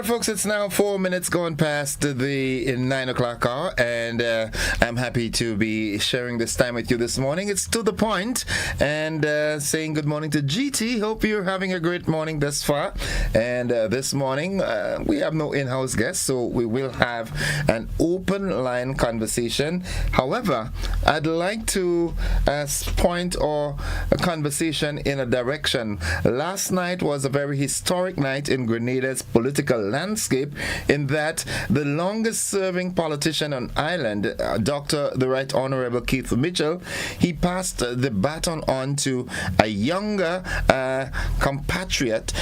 folks, it's now 4 minutes gone past the 9 o'clock hour, and I'm happy to be sharing this time with you this morning. It's to the point, and saying good morning to GT. Hope you're having a great morning thus far. And this morning, we have no in-house guests, so we will have an open line conversation. However, I'd like to point a conversation in a direction. Last night was a very historic night in Grenada's political landscape, in that the longest serving politician on island, Dr. the Right Honorable Keith Mitchell, he passed the baton on to a younger compatriot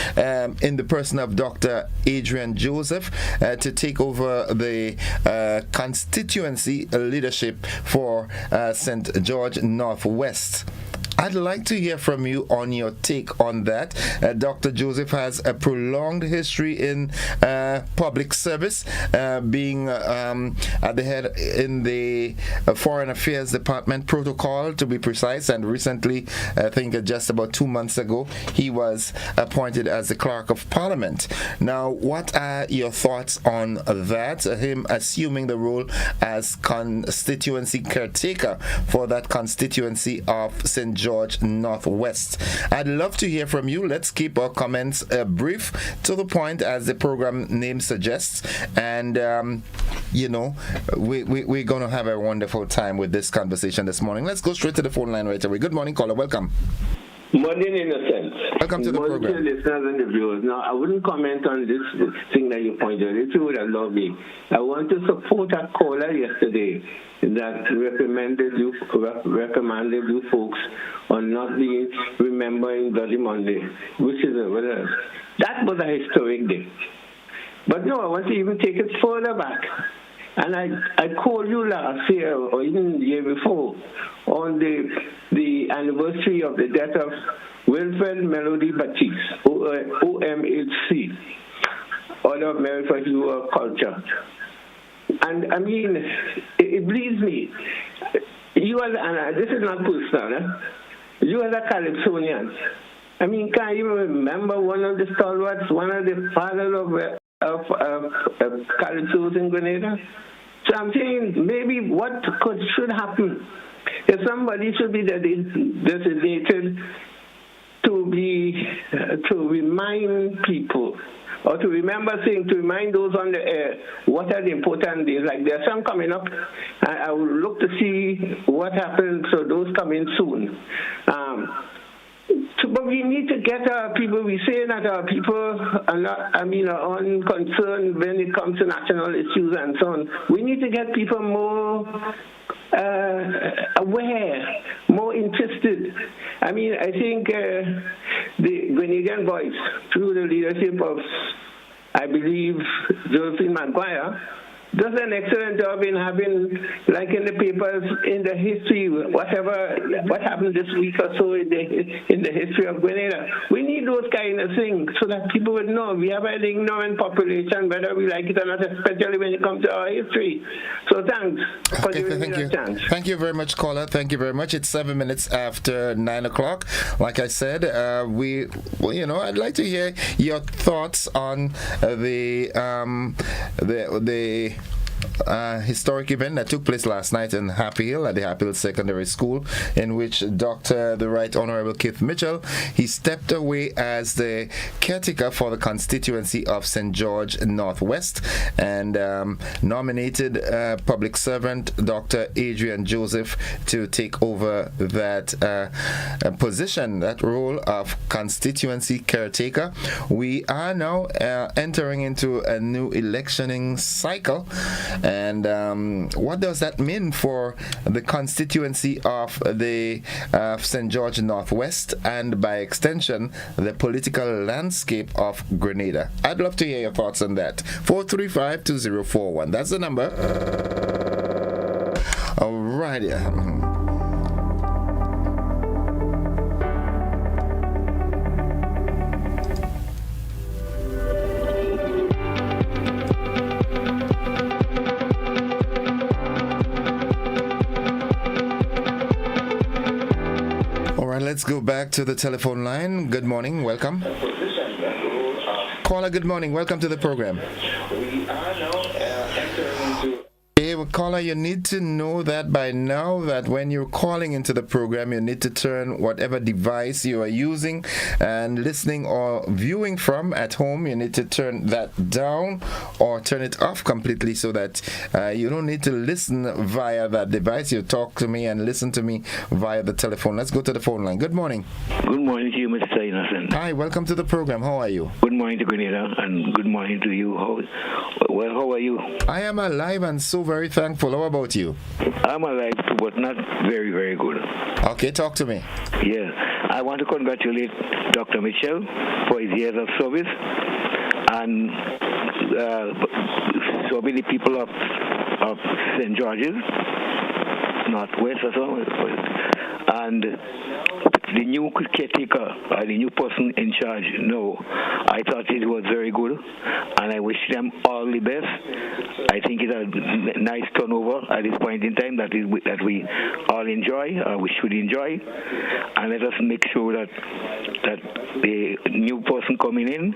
in the person of Dr. Adrian Joseph to take over the constituency leadership for St. George Northwest. I'd like to hear from you on your take on that. Dr. Joseph has a prolonged history in public service, being at the head in the Foreign Affairs Department protocol, to be precise, and recently, I think just about 2 months ago, he was appointed as the Clerk of Parliament. Now, what are your thoughts on that, him assuming the role as constituency caretaker for that constituency of St. George Northwest? I'd love to hear from you. Let's keep our comments brief, to the point, as the program name suggests, and we're going to have a wonderful time with this conversation this morning. Let's go straight to the phone line right away. Good morning, caller. Welcome. Morning, Innocent. Welcome to the program. Morning to listeners and the viewers. Now, I wouldn't comment on this thing that you pointed out. If you would have loved me, I want to support a caller yesterday that reprimanded you folks on not being remembering Bloody Monday, which is that was a historic day. But no, I want to even take it further back. And I called you last year, or even the year before, on the anniversary of the death of Wilfred Melody Baptiste, OMHC, Order of Merit for Human Culture. And I mean, it bleeds me. You and this is not personal, you as a Calypsonian, I mean, can you remember one of the stalwarts, one of the fathers of Calypsos in Grenada? So I'm saying maybe what should happen if somebody should be designated to remind people, or to remind those on the air what are the important days. Like there's some coming up. I will look to see what happens, so those coming soon. But we need to get our people. We say that our people are unconcerned when it comes to national issues and so on. We need to get people more aware, more interested. I mean, I think the Grenadian Voice, through the leadership of, I believe, Josephine Maguire, does an excellent job in having, like in the papers, in the history, what happened this week or so in the history of Grenada. We need those kind of things so that people would know. We have an ignorant population, whether we like it or not, especially when it comes to our history. So thanks for giving me that chance. Thank you very much, caller. Thank you very much. It's 7 minutes after 9 o'clock. Like I said, I'd like to hear your thoughts on the historic event that took place last night in Happy Hill, at the Happy Hill Secondary School, in which Dr. the Right Honorable Keith Mitchell, he stepped away as the caretaker for the constituency of St. George Northwest, and nominated public servant Dr. Adrian Joseph to take over that position, that role of constituency caretaker. We are now entering into a new electioning cycle. And what does that mean for the constituency of the St. George Northwest, and by extension, the political landscape of Grenada? I'd love to hear your thoughts on that. 435-2041. That's the number. All right. Let's go back to the telephone line. Good morning. Welcome. Caller, good morning. Welcome to the program. We are now entering into. Hey, well, caller, you need to know that by now that when you're calling into the program, you need to turn whatever device you are using and listening or viewing from at home, you need to turn that down or turn it off completely so that you don't need to listen via that device. You talk to me and listen to me via the telephone. Let's go to the phone line. Good morning. Good morning to you, Mr. Innocent. Hi, welcome to the program. How are you? Good morning to Grenada, and good morning to you. How are you? I am alive and so very thankful. How about you? I'm alive too, but not very, very good. Okay, talk to me. Yeah, I want to congratulate Dr. Mitchell for his years of service and so many people of St. George's, Northwest or so, and the new caretaker, the new person in charge, no, I thought it was very good, and I wish them all the best. I think it's a nice turnover at this point in time that we all enjoy, we should enjoy, and let us make sure that the new person coming in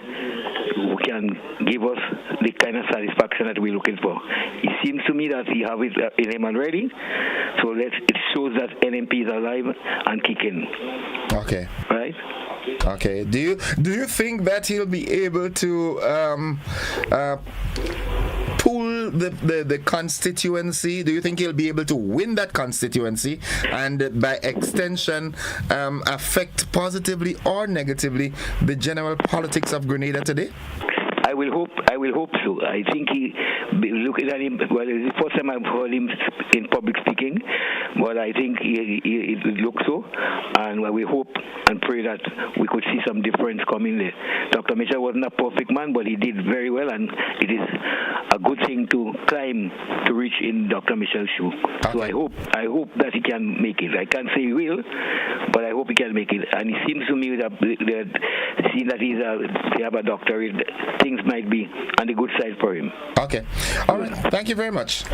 can give us the kind of satisfaction that we're looking for. It seems to me that he have it in him already, so it shows that NMP is alive and kicking. Okay. Right? Okay. Do you think that he'll be able to pull the constituency? Do you think he'll be able to win that constituency and by extension affect positively or negatively the general politics of Grenada today? I will hope so. I think looking at him, well, it's the first time I've heard him in public speaking, but I think he looks so, and we hope and pray that we could see some difference coming there. Dr. Mitchell wasn't a perfect man, but he did very well, and it is a good thing to climb to reach in Dr. Mitchell's shoe. Okay. So I hope that he can make it. I can't say he will, but I hope he can make it. And it seems to me that seeing that they have a doctorate, things might be on the good side for him. Okay. All right. Thank you very much.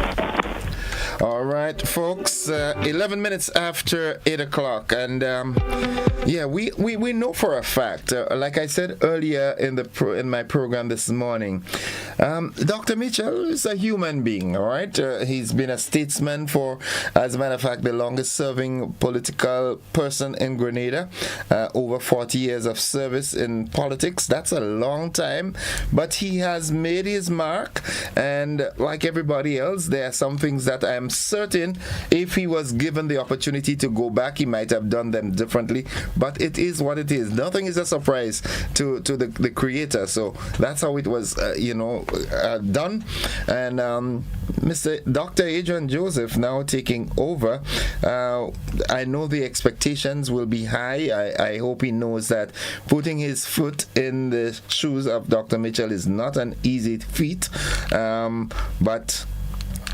All right, folks, 11 minutes after 8 o'clock. And we know for a fact, like I said earlier in my program this morning, Dr. Mitchell is a human being, all right? He's been a statesman for, as a matter of fact, the longest serving political person in Grenada, over 40 years of service in politics. That's a long time, but he has made his mark, and like everybody else, there are some things that I'm certain if he was given the opportunity to go back, he might have done them differently, but it is what it is. Nothing is a surprise to the creator, so that's how it was done. And Mr. Dr. Adrian Joseph now taking over. I know the expectations will be high. I hope he knows that putting his foot in the shoes of Dr. Mitchell is not an easy feat, but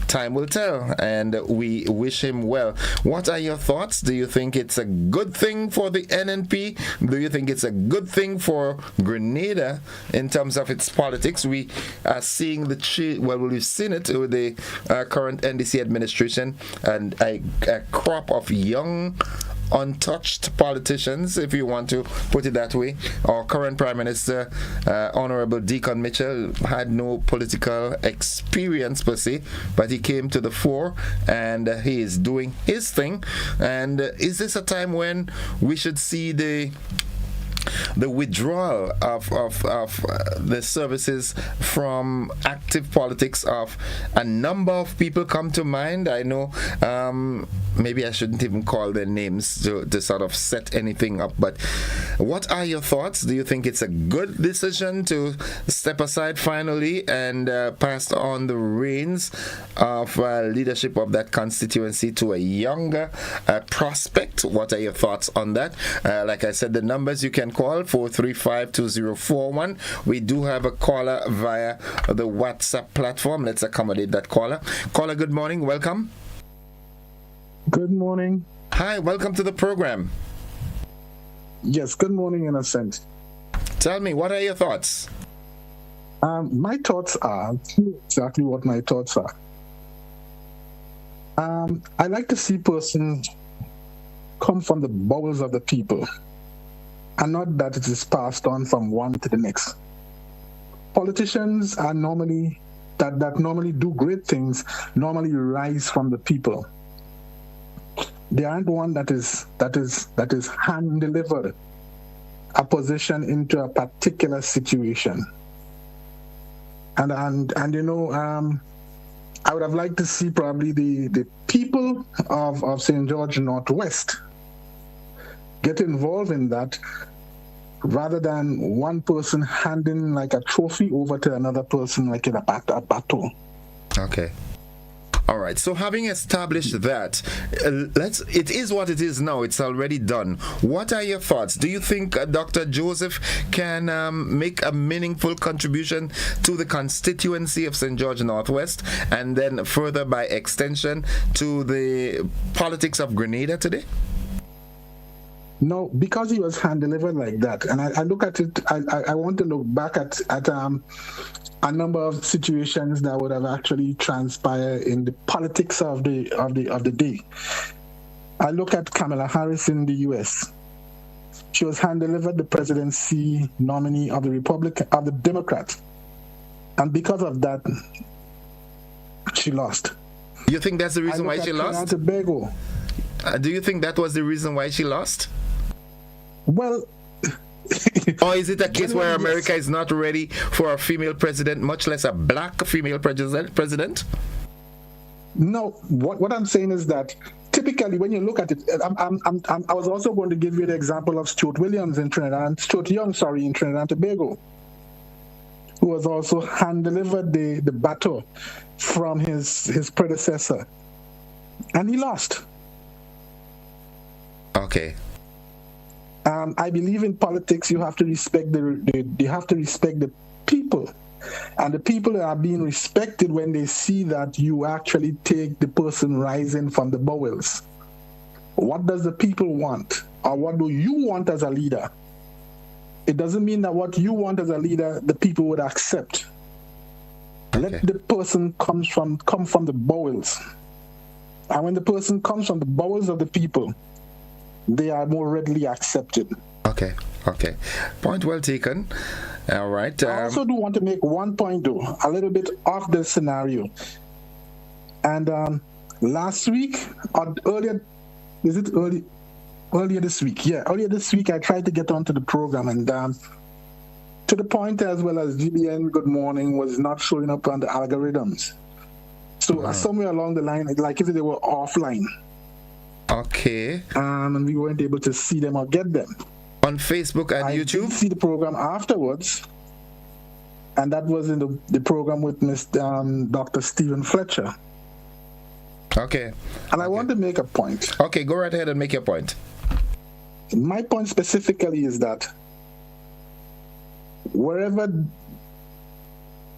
time will tell, and we wish him well. What are your thoughts? Do you think it's a good thing for the NNP? Do you think it's a good thing for Grenada in terms of its politics? We are seeing we've seen it with the current NDC administration, and a crop of young, untouched politicians, if you want to put it that way. Our current Prime Minister, Honorable Deacon Mitchell, had no political experience per se, but he came to the fore and he is doing his thing. And is this a time when we should see the withdrawal of the services from active politics of a number of people come to mind? I know maybe I shouldn't even call their names to sort of set anything up, but what are your thoughts? Do you think it's a good decision to step aside finally and pass on the reins of leadership of that constituency to a younger prospect? What are your thoughts on that? Like I said, the numbers you can call 435-2041. We do have a caller via the WhatsApp platform. Let's accommodate that caller. Caller, good morning. Welcome. Good morning. Hi, welcome to the program. Yes, good morning, Innocent. Tell me, what are your thoughts? My thoughts are exactly what my thoughts are. I like to see persons come from the bowels of the people, and not that it is passed on from one to the next. politicians are normally that normally do great things normally rise from the people. They aren't one that is hand delivered a position into a particular situation. And you know, I would have liked to see probably the people of St. George Northwest get involved in that, rather than one person handing like a trophy over to another person like in a battle. Okay. All right. So having established that, it is what it is now. It's already done. What are your thoughts? Do you think Dr. Joseph can make a meaningful contribution to the constituency of St. George Northwest, and then further by extension to the politics of Grenada today? No, because he was hand-delivered like that, and I look at it, I want to look back at a number of situations that would have actually transpired in the politics of the day. I look at Kamala Harris in the U.S. She was hand-delivered the presidency nominee of the Democrats, and because of that, she lost. You think that's the reason why she lost? Tobago. Do you think that was the reason why she lost? Well, or is it a case where America is not ready for a female president, much less a black female president? No, what I'm saying is that typically when you look at it, I was also going to give you the example of Stuart Young in Trinidad and Tobago, who was also hand-delivered the baton from his predecessor, and he lost. Okay. I believe in politics you have to respect the people, and the people are being respected when they see that you actually take the person rising from the bowels. What does the people want, or what do you want as a leader? It doesn't mean that what you want as a leader the people would accept. Okay. Let the person come from the bowels, and when the person comes from the bowels of the people, they are more readily accepted. Okay. Point well taken. All right. I also do want to make one point, though, a little bit off the scenario. And last week, or earlier this week? Yeah, earlier this week, I tried to get onto the program, and to the point as well as GBN Good Morning was not showing up on the algorithms. So somewhere along the line, like if they were offline. Okay. And we weren't able to see them or get them. On Facebook and YouTube? I did see the program afterwards, and that was in the program with Dr. Stephen Fletcher. Okay. And I want to make a point. Okay, go right ahead and make your point. My point specifically is that wherever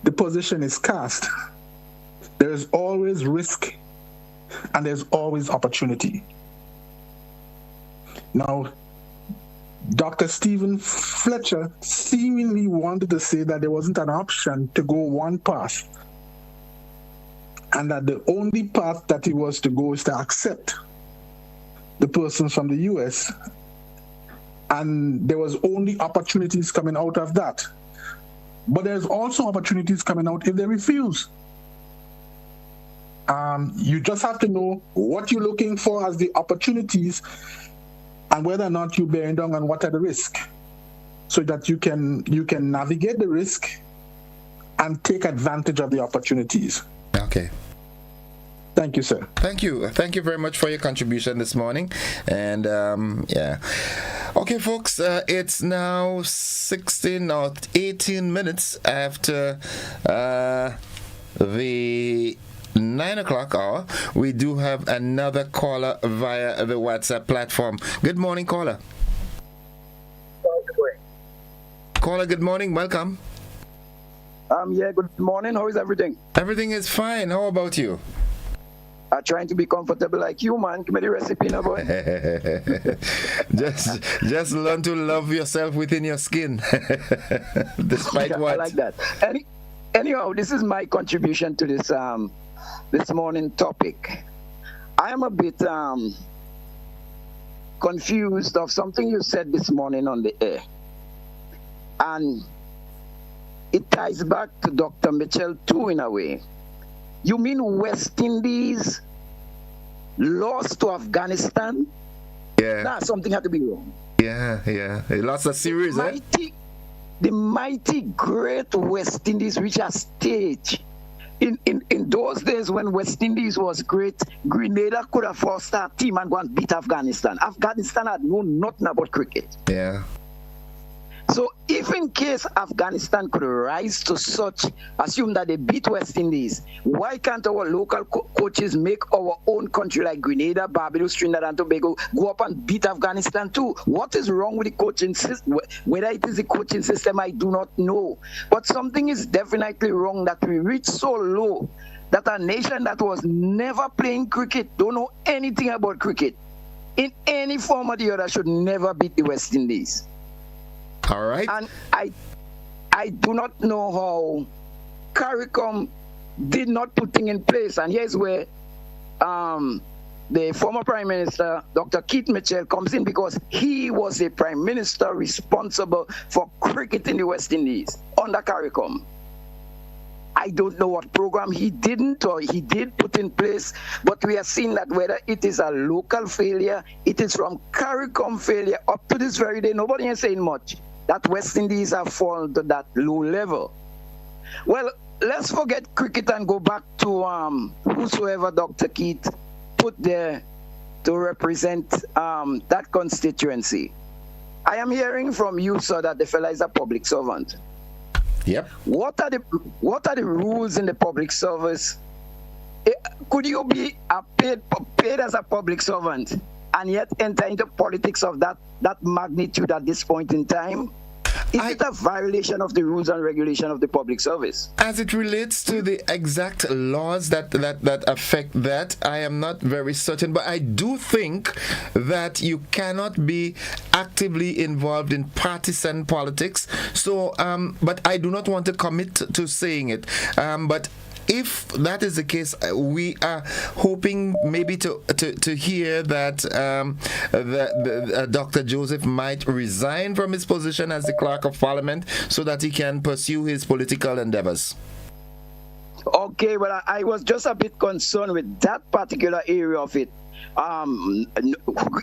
the position is cast, there is always risk and there's always opportunity. Now, Dr. Stephen Fletcher seemingly wanted to say that there wasn't an option to go one path, and that the only path that he was to go is to accept the persons from the U.S., and there was only opportunities coming out of that. But there's also opportunities coming out if they refuse. You just have to know what you're looking for as the opportunities, and whether or not you're bearing down on what are the risks, so that you can navigate the risk and take advantage of the opportunities. Okay. Thank you, sir. Thank you very much for your contribution this morning. And yeah. Okay, folks, it's now 16 or 18 minutes after the 9 o'clock hour. We do have another caller via the WhatsApp platform. Good morning, caller. Caller, good morning. Welcome. Yeah, good morning. How is everything? Everything is fine. How about you? Trying to be comfortable like you, man. Give me the recipe now, boy. just learn to love yourself within your skin. Despite what? I like that. Anyhow, this is my contribution to this this morning topic. I am a bit confused of something you said this morning on the air. And it ties back to Dr. Mitchell too in a way. You mean West Indies lost to Afghanistan? Yeah. Nah, something had to be wrong. Yeah. They lost a series, The mighty great West Indies reached a stage. In those days when West Indies was great, Grenada could have forced a team and go and beat Afghanistan. Afghanistan had known nothing about cricket. Yeah. So if in case Afghanistan could rise to such, assume that they beat West Indies, why can't our local coaches make our own country like Grenada, Barbados, Trinidad and Tobago go up and beat Afghanistan too? What is wrong with the coaching system? Whether it is the coaching system, I do not know. But something is definitely wrong that we reach so low that a nation that was never playing cricket, don't know anything about cricket, in any form or the other should never beat the West Indies. All right. And I do not know how CARICOM did not put things in place. And here's where the former Prime Minister, Dr. Keith Mitchell, comes in, because he was a Prime Minister responsible for cricket in the West Indies under CARICOM. I don't know what program he didn't or he did put in place, but we are seeing that whether it is a local failure, it is from CARICOM failure up to this very day. Nobody is saying much that West Indies have fallen to that low level. Well, let's forget cricket and go back to whosoever Dr. Keith put there to represent that constituency. I am hearing from you, sir, that the fella is a public servant. Yep. What are the rules in the public service? Could you be paid as a public servant and yet enter into politics of that magnitude at this point in time? Is it a violation of the rules and regulation of the public service? As it relates to the exact laws that affect that, I am not very certain, but I do think that you cannot be actively involved in partisan politics. So, but I do not want to commit to saying it. But if that is the case, we are hoping maybe to hear that Dr. Joseph might resign from his position as the Clerk of Parliament so that he can pursue his political endeavors. Okay, well, I was just a bit concerned with that particular area of it.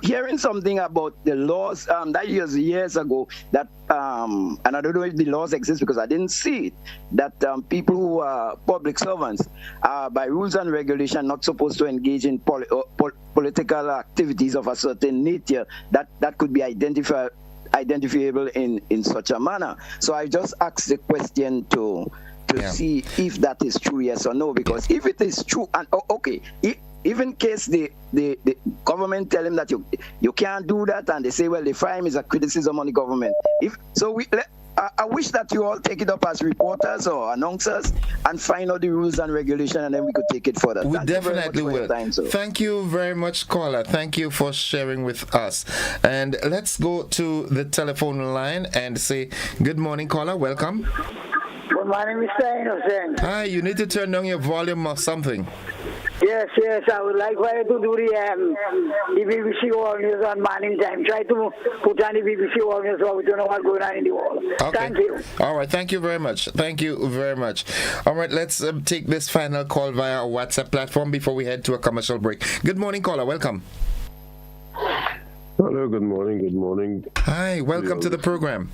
Hearing something about the laws that years ago that and I don't know if the laws exist because I didn't see it, that people who are public servants are by rules and regulation not supposed to engage in political activities of a certain nature that could be identifiable in such a manner. So I just asked the question to see if that is true, yes or no, because if it is true, and if in case the government tell him that you can't do that, and they say, well, the crime is a criticism on the government. I wish that you all take it up as reporters or announcers and find out the rules and regulation, and then we could take it further. We definitely will. Thank you very much, caller. Thank you for sharing with us. And let's go to the telephone line and say, good morning, caller. Welcome. Good morning, Mr. Innocent. Hi, you need to turn down your volume or something. Yes, I would like for you to do the BBC World News on morning time. Try to put on the BBC World News so we don't know what's going on in the world. Okay. Thank you. All right, thank you very much. All right, let's take this final call via our WhatsApp platform before we head to a commercial break. Good morning, caller. Welcome. Hello, good morning. Hi, welcome to the program.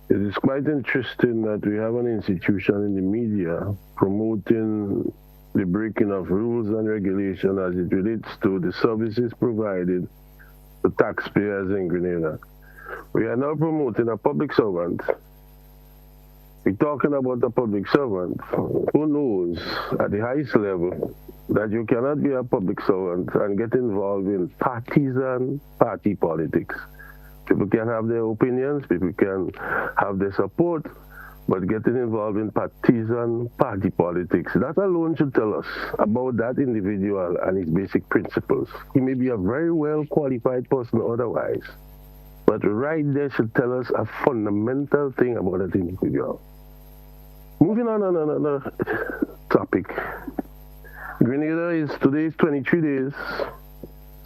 It is quite interesting that we have an institution in the media promoting the breaking of rules and regulation as it relates to the services provided to taxpayers in Grenada. We are now promoting a public servant. We're talking about a public servant who knows at the highest level that you cannot be a public servant and get involved in partisan party politics. People can have their opinions, people can have their support, but getting involved in partisan party politics, that alone should tell us about that individual and his basic principles. He may be a very well qualified person otherwise, but right there should tell us a fundamental thing about that individual. Moving on another topic. Grenada today is 23 days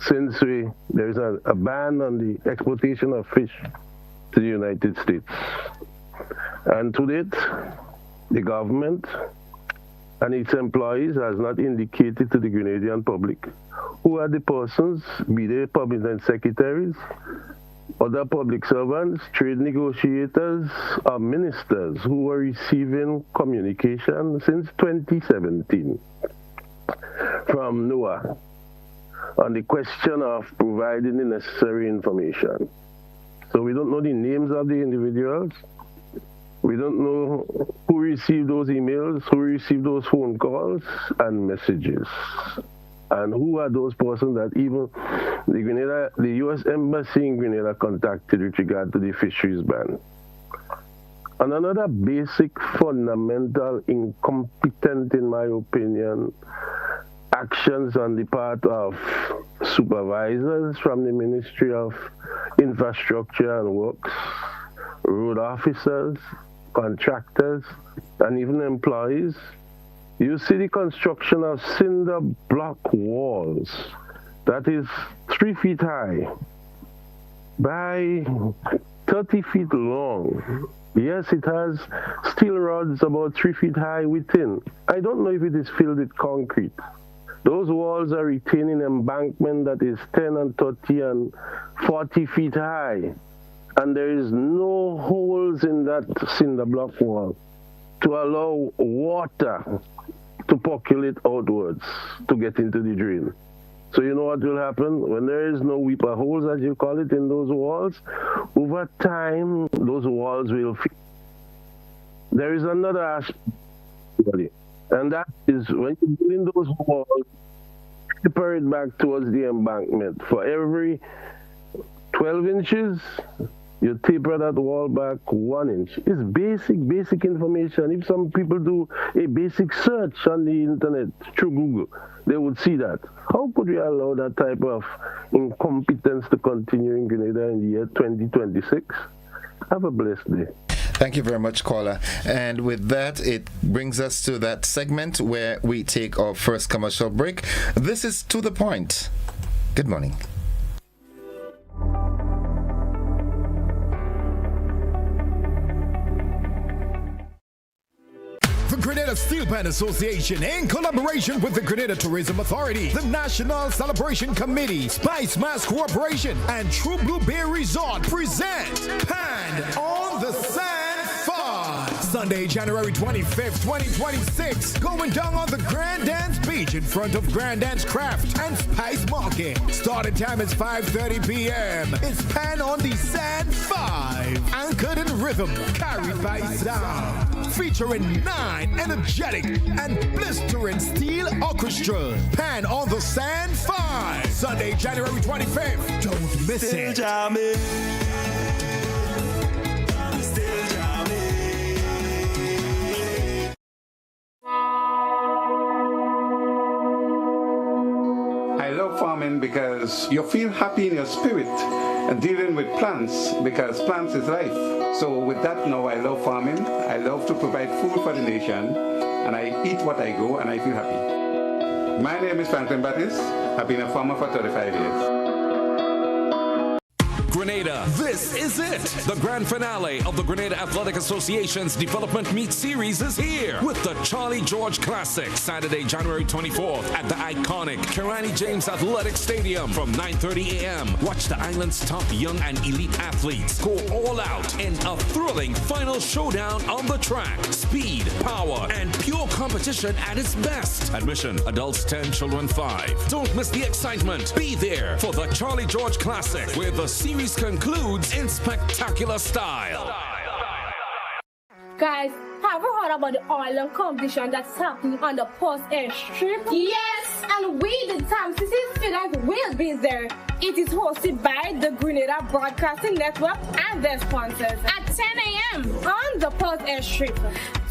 since there is a ban on the exportation of fish to the United States. And to date, the government and its employees has not indicated to the Grenadian public who are the persons, be they permanent secretaries, other public servants, trade negotiators, or ministers who were receiving communication since 2017 from NOAA on the question of providing the necessary information. So we don't know the names of the individuals. We don't know who received those emails, who received those phone calls and messages, and who are those persons that even the U.S. Embassy in Grenada contacted with regard to the fisheries ban. And another basic, fundamental, incompetent, in my opinion, actions on the part of supervisors from the Ministry of Infrastructure and Works, road officers, contractors, and even employees. You see the construction of cinder block walls that is 3 feet high by 30 feet long. Yes, it has steel rods about 3 feet high within. I don't know if it is filled with concrete. Those walls are retaining embankment that is 10 and 30 and 40 feet high. And there is no holes in that cinder block wall to allow water to percolate outwards to get into the drain. So you know what will happen? When there is no weeper holes, as you call it, in those walls, over time, those walls will fit. There is another aspect, and that is when you put in those walls, taper it back towards the embankment. For every 12 inches, you taper that wall back 1 inch. It's basic information. If some people do a basic search on the internet through Google, they would see that. How could we allow that type of incompetence to continue in Grenada in the year 2026? Have a blessed day. Thank you very much, caller. And with that, it brings us to that segment where we take our first commercial break. This is To The Point. Good morning. Grenada Steel Pan Association, in collaboration with the Grenada Tourism Authority, the National Celebration Committee, Spice Mass Corporation, and True Blue Bay Resort present Pan on the Sand Fun. Sunday, January 25th, 2026, going down on the Grand Dance Beach in front of Grand Dance Craft and Spice Market. Starting time is 5:30 p.m. It's Pan on the Sand 5, anchored in rhythm, carried by sound. Featuring 9 energetic and blistering steel orchestras. Pan on the Sand 5. Sunday, January 25th. Don't miss it. I love farming because you feel happy in your spirit and dealing with plants because plants is life. So with that now, I love farming. I love to provide food for the nation, and I eat what I grow, and I feel happy. My name is Franklin Battis. I've been a farmer for 35 years. Grenada, this is it. The grand finale of the Grenada Athletic Association's Development Meet Series is here with the Charlie George Classic, Saturday, January 24th at the iconic Kirani James Athletic Stadium from 9:30 a.m. Watch the island's top young and elite athletes go all out in a thrilling final showdown on the track. Speed, power, and pure competition at its best. Admission, adults 10, children 5. Don't miss the excitement. Be there for the Charlie George Classic, where the series concludes in spectacular style. Guys, have you heard about the island competition that's happening on the Post Airstrip? Yes, and we, the Time City students, will be there. It is hosted by the Grenada Broadcasting Network and their sponsors at 10 a.m. on the Post Airstrip.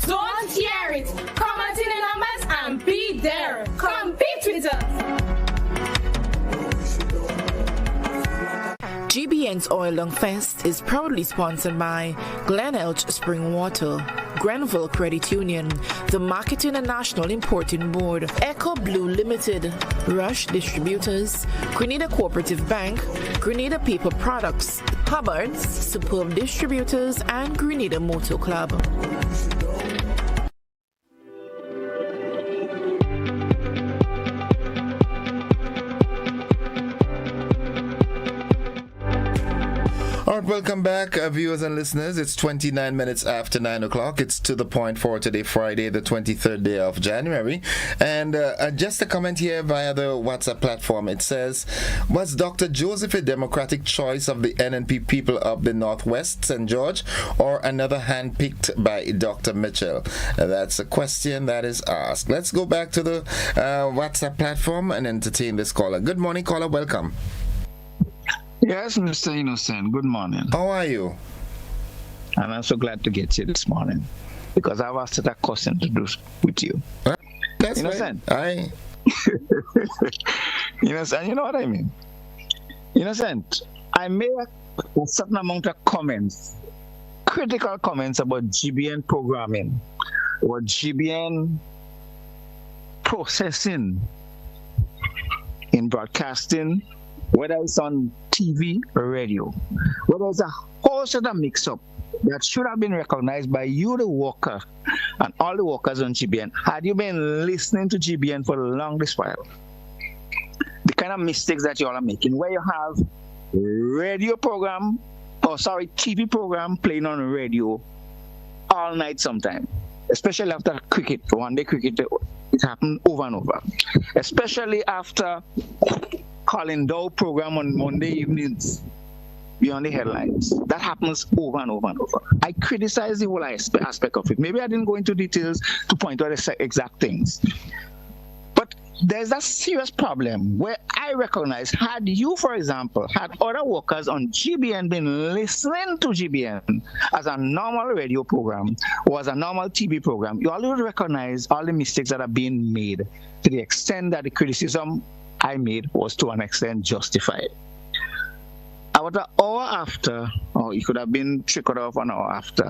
Don't hear it. Come out in the numbers and be there. Compete with us. GBN's Oilong Fest is proudly sponsored by Glen Elch Spring Water, Grenville Credit Union, the Marketing and National Importing Board, Echo Blue Limited, Rush Distributors, Grenada Cooperative Bank, Grenada Paper Products, Hubbard's, Superb Distributors, and Grenada Motor Club. All right, welcome back, viewers and listeners. It's 29 minutes after 9 o'clock. It's To The Point for today, Friday, the 23rd day of January. And just a comment here via the WhatsApp platform. It says, was Dr. Joseph a democratic choice of the NNP people of the Northwest, St. George, or another hand picked by Dr. Mitchell? That's a question that is asked. Let's go back to the WhatsApp platform and entertain this caller. Good morning, caller. Welcome. Yes, Mr. Innocent. Good morning. How are you? And I'm so glad to get you this morning because I've asked a question to do with you. That's Innocent. Right. Innocent, you know what I mean? Innocent, I made a certain amount of comments, critical comments about GBN programming or GBN processing in broadcasting, whether it's on TV or radio, whether it's a whole sort of mix-up that should have been recognized by you, the worker, and all the workers on GBN, had you been listening to GBN for the longest while. The kind of mistakes that you all are making, where you have TV program playing on radio all night sometime, especially after cricket, one-day cricket, it happened over and over, especially after Colin Dow program on Monday evenings beyond the headlines. That happens over and over and over. I criticize the whole aspect of it. Maybe I didn't go into details to point out the exact things. But there's a serious problem where I recognize, had you, for example, had other workers on GBN been listening to GBN as a normal radio program or as a normal TV program, you all would recognize all the mistakes that are being made to the extent that the criticism I made was to an extent justified. About an hour after, or it could have been 3/4 of an hour after,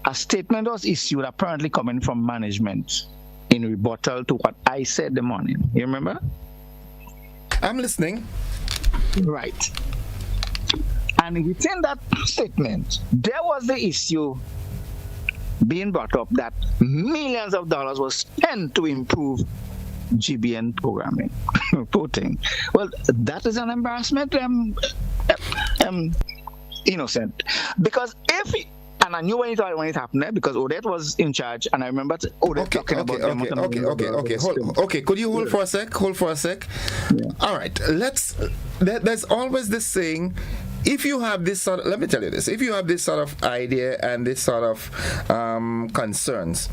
a statement was issued apparently coming from management in rebuttal to what I said the morning. You remember? I'm listening. Right. And within that statement, there was the issue being brought up that millions of dollars was spent to improve GBN programming, voting. Well, that is an embarrassment, Innocent. Because and I knew when it happened because Odette was in charge, and I remember Odette talking about them. Okay. Could you hold for a sec? Yeah. All right. There's always this saying. If you have this sort of, let me tell you this, if you have this sort of idea and this sort of concerns,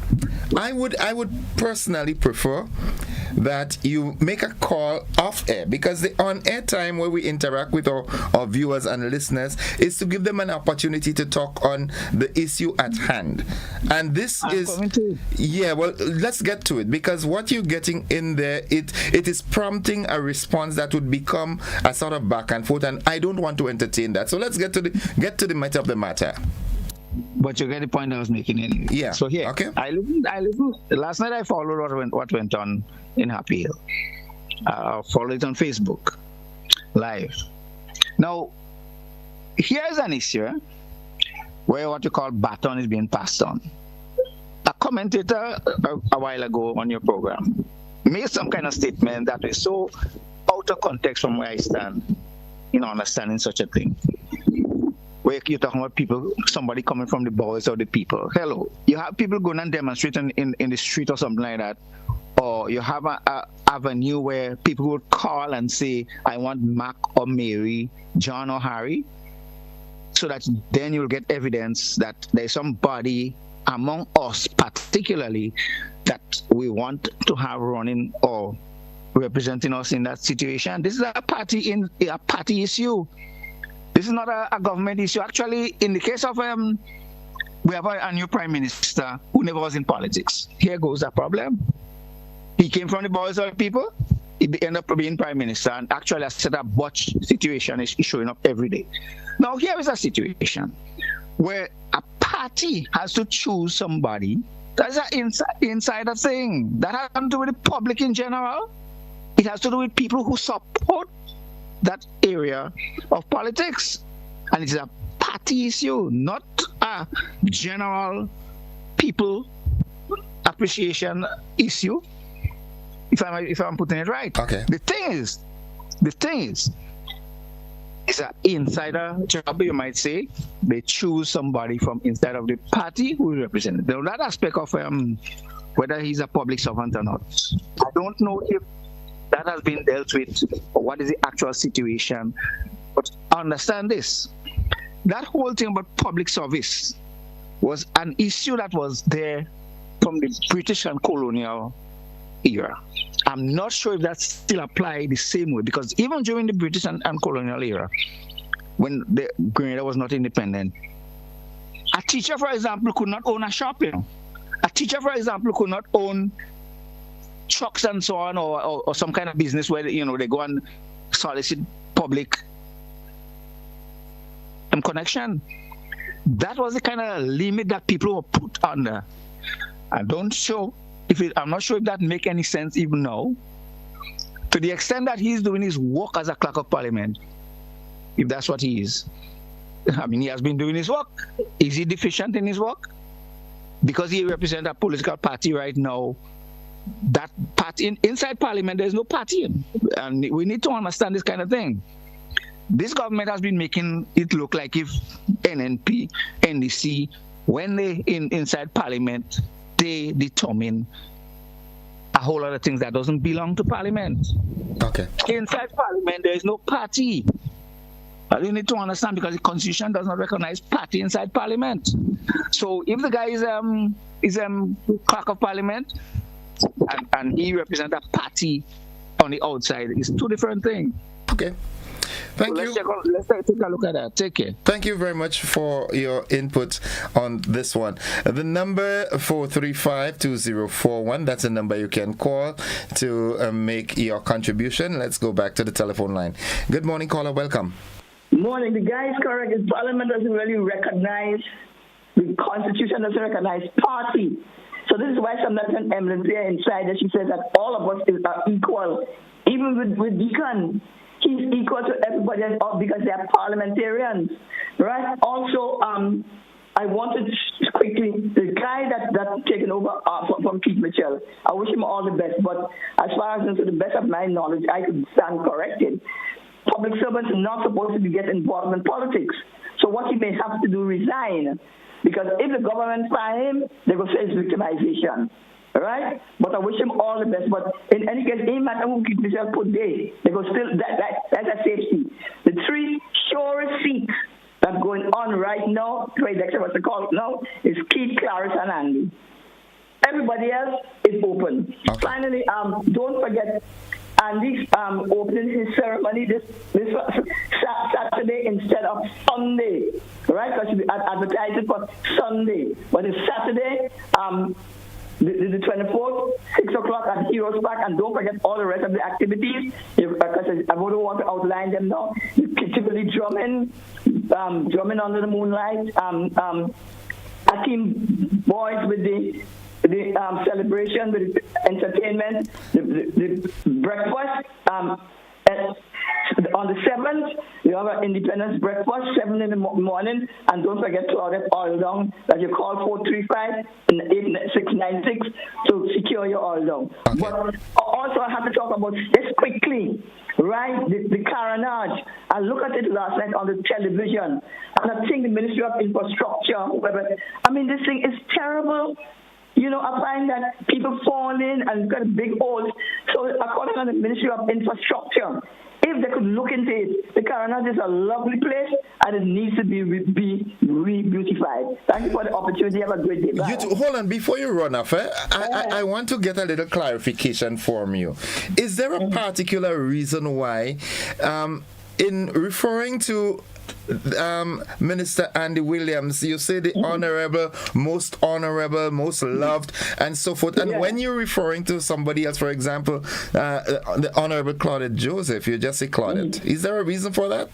I would personally prefer that you make a call off air, because the on air time where we interact with our viewers and listeners is to give them an opportunity to talk on the issue at hand. And this let's get to it, because what you're getting in there, it is prompting a response that would become a sort of back and forth, and I don't want to entertain that. So let's get to the matter of the matter. But you get the point I was making anyway. Yeah. So here, okay. I listened. Last night I followed what went on in Happy Hill. I followed it on Facebook Live. Now, here's an issue where what you call baton is being passed on. A commentator a while ago on your program made some kind of statement that is so out of context from where I stand in understanding such a thing. Where you're talking about people, somebody coming from the bowels of the people. Hello, you have people going and demonstrating in the street or something like that, or you have a avenue where people would call and say, I want Mac or Mary, John or Harry, so that then you'll get evidence that there's somebody among us particularly that we want to have running or representing us in that situation. This is a party issue. This is not a government issue. Actually, in the case of we have a new prime minister who never was in politics. Here goes the problem. He came from the bowels of the people. He ended up being prime minister, and actually a set of botch situation is showing up every day. Now here is a situation where a party has to choose somebody. That's an insider thing. That has nothing to do with the public in general. It has to do with people who support that area of politics. And it's a party issue, not a general people appreciation issue. If I'm putting it right. Okay. The thing is, it's an insider job, you might say. They choose somebody from inside of the party who will represent it. Now, that aspect of whether he's a public servant or not, I don't know if that has been dealt with or what is the actual situation. But understand this. That whole thing about public service was an issue that was there from the British and colonial era. I'm not sure if that still applies the same way, because even during the British and colonial era, when the Grenada was not independent, a teacher, for example, could not own a shop. A teacher, for example, could not own trucks and so on, or some kind of business where they go and solicit public connection. That was the kind of limit that people were put under. I'm not sure if that make any sense even now. To the extent that he's doing his work as a clerk of parliament, if that's what he is. I mean, he has been doing his work. Is he deficient in his work? Because he represents a political party right now. That party inside parliament, there's no party, and we need to understand this kind of thing. This government has been making it look like if NNP, NDC, when they inside parliament, they determine a whole lot of things that doesn't belong to parliament. Okay. Inside parliament, there is no party. You need to understand, because the constitution does not recognize party inside parliament. So if the guy is clerk of parliament and he represents a party on the outside, it's two different things. Okay. Thank you. Let's take a look at that. Take care. Thank you very much for your input on this one. The number 435-2041, that's a number you can call to make your contribution. Let's go back to the telephone line. Good morning, caller. Welcome. Morning. The guy is correct. The parliament doesn't really recognize, the constitution doesn't recognize party. So this is why sometimes Emily there inside that she says that all of us are equal. Even with Deacon, he's equal to everybody else because they are parliamentarians, right? Also, I wanted quickly, the guy that's taken over from Keith Mitchell, I wish him all the best, but as far as to the best of my knowledge, I could stand corrected. Public servants are not supposed to be getting involved in politics. So what he may have to do, resign. Because if the government fire him, they will say it's victimization. All right? But I wish him all the best. But in any case, no matter who Keith Mitchell put there, they go still, that's a safety. The three surest seats that's going on right now, what's it called now, is Keith, Clarence, and Andy. Everybody else is open. Okay. Finally, don't forget, Andy's opening his ceremony this Saturday instead of Sunday, right? Because we advertised it for Sunday, but it's Saturday, the 24th, 6 o'clock at Heroes Park, and don't forget all the rest of the activities, because I wouldn't want to outline them now. Typically drumming under the moonlight, Akeem Boys with the celebration, with the entertainment, the breakfast. On the 7th, you have an independence breakfast, 7 in the morning, and don't forget Claudette Oil Down that you call 435-8696 to secure your oil down. Okay. But also I have to talk about this quickly, right? The carnage. I looked at it last night on the television, and I think the Ministry of Infrastructure, whoever, I mean, this thing is terrible. I find that people fall in and got big holes. So according to the Ministry of Infrastructure, if they could look into it, the Carnage is a lovely place and it needs to be re-beautified. Thank you for the opportunity. Have a great day. Bye. Hold on, before you run off, I want to get a little clarification from you. Is there a particular reason why, in referring to Minister Andy Williams, you say the honorable, most loved, and so forth. And when you're referring to somebody else, for example, the Honorable Claudette Joseph, you just say Claudette. Is there a reason for that?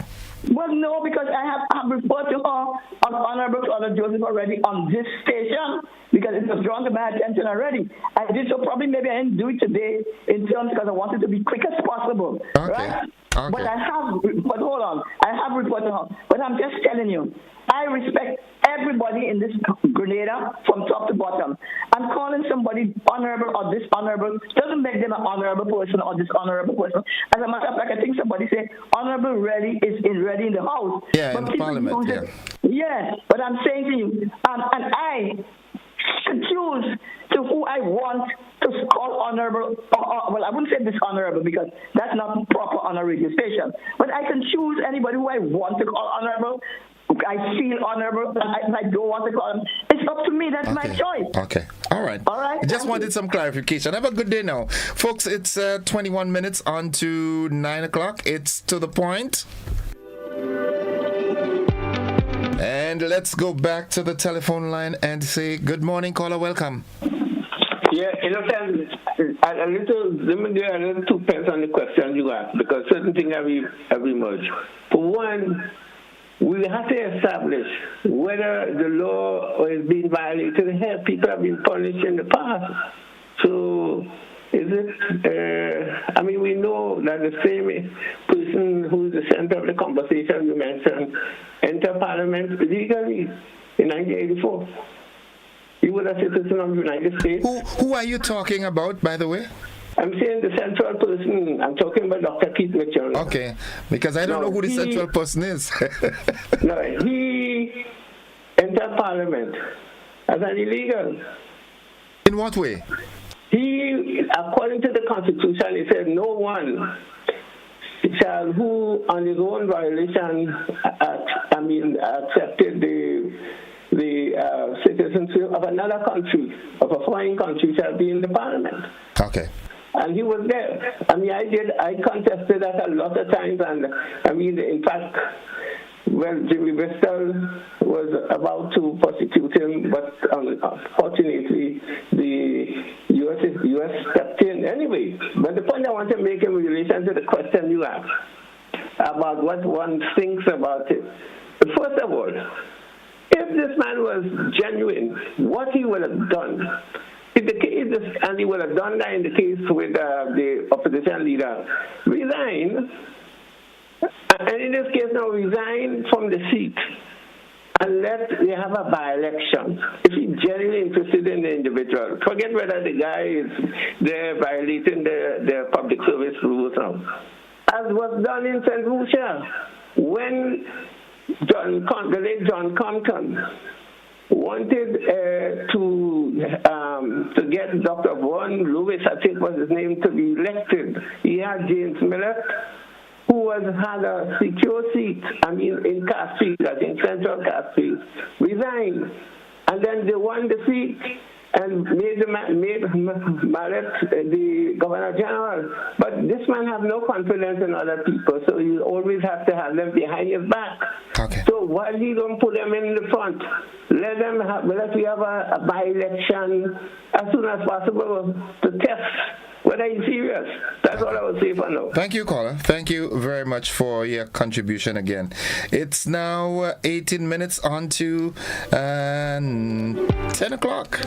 Well, no, because I have referred to her on Honorable Claudette Joseph already on this station, because it was drawn to my attention already. I did so, probably maybe I didn't do it today in terms because I wanted to be quick as possible. Okay. Right? Okay. But hold on, I have reported on. But I'm just telling you, I respect everybody in this Grenada from top to bottom. I'm calling somebody honorable or dishonorable doesn't make them an honorable person or dishonorable person. As a matter of fact, I think somebody said honorable really is ready in the house. Yeah, but in Parliament. Yeah. Yes, but I'm saying to you, and I should choose to who I want to call honorable, well, I wouldn't say dishonorable because that's not proper on a radio station, but I can choose anybody who I want to call honorable. I feel honorable, and I don't want to call them. It's up to me. That's my choice. Okay. All right. All right. I just wanted some clarification. Have a good day now. Folks, it's 21 minutes on to 9 o'clock. It's to the point. And let's go back to the telephone line and say good morning, caller. Welcome. Yeah, let me give a little 2 pence on the question you asked, because certain things have emerged. For one, we have to establish whether the law is being violated. Here, people have been punished in the past. So, is it, we know that the same person who's the center of the conversation you mentioned entered Parliament legally in 1984. He was a citizen of the United States. Who are you talking about, by the way? I'm saying the central person. I'm talking about Dr. Keith Mitchell. Okay, because I don't know who the central person is. No, he entered Parliament as an illegal. In what way? He, according to the Constitution, he said no one shall who on his own violation accepted the citizenship of another country, of a foreign country, shall be in the Parliament. Okay. And he was there. I contested that a lot of times, and in fact, Jimmy Bristol was about to prosecute him, but unfortunately, the U.S. stepped in anyway. But the point I want to make in relation to the question you asked about what one thinks about it, first of all, if this man was genuine, what he would have done, and he would have done that in the case with the opposition leader, resign, and in this case now resign from the seat and let they have a by-election. If he's genuinely interested in the individual, forget whether the guy is there violating the public service rules now. As was done in St. Lucia, when the late John Compton wanted to get Dr. Vaughan Lewis, I think was his name, to be elected. He had James Miller, who had a secure seat, in Castries, I think Central Castries, resigned. And then they won the seat and made Mallet the Governor General. But this man have no confidence in other people, so you always have to have them behind his back. Okay. So why he don't put them in the front? Let we have a by-election as soon as possible to test whether he's serious. That's all I would say for now. Thank you, caller. Thank you very much for your contribution again. It's now 18 minutes on to 10 o'clock.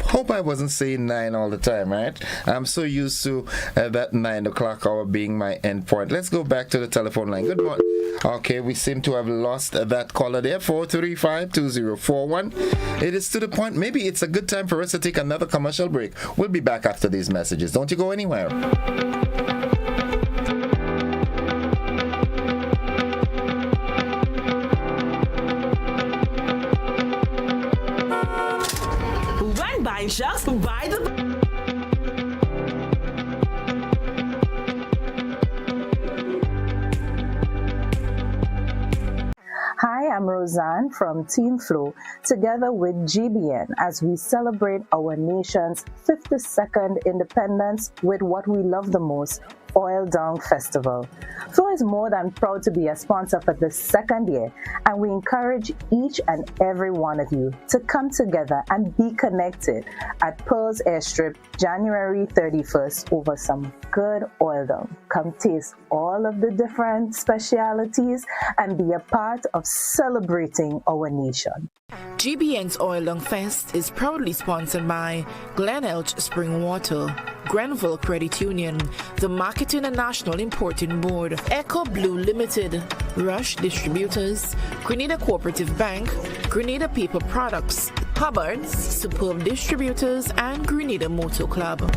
Hope I wasn't saying 9 all the time, right? I'm so used to that 9 o'clock hour being my end point. Let's go back to the telephone line. Good morning. Okay, we seem to have lost that caller there. 435-2041. It is to the point. Maybe it's a good time for us to take another commercial break. We'll be back after these messages. Don't you go anywhere. When buying sharks, buy the... Hi, I'm Roseanne from Team Flow, together with GBN as we celebrate our nation's 52nd independence with what we love the most, Oil Dung Festival. Flow is more than proud to be a sponsor for the second year, and we encourage each and every one of you to come together and be connected at Pearls Airstrip January 31st over some good oil dung. Come taste all of the different specialities and be a part of celebrating our nation. GBN's Oil Long Fest is proudly sponsored by Glenelg Spring Water, Grenville Credit Union, the Marketing and National Importing Board, Echo Blue Limited, Rush Distributors, Grenada Cooperative Bank, Grenada Paper Products, Hubbard's, Superb Distributors, and Grenada Motor Club.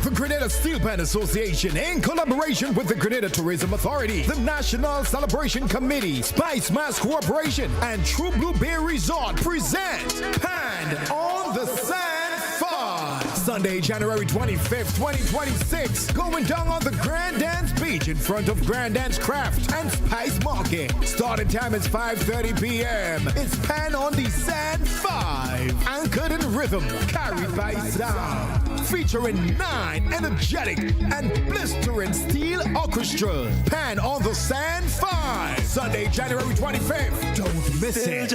The Grenada Steel Pan Association, in collaboration with the Grenada Tourism Authority, the National Celebration Committee, Spice Mass Corporation, and True Blue Bear Resort present Pan on the Sand Fun. Sunday, January 25th, 2026, going down on the Grand Dance Beach in front of Grand Dance Craft and Spice Market. Starting time is 5:30 p.m. It's Pan on the Sand 5, anchored in rhythm, carried by sound. Featuring 9 energetic and blistering steel orchestras. Pan on the Sand 5. Sunday, January 25th. Don't miss it.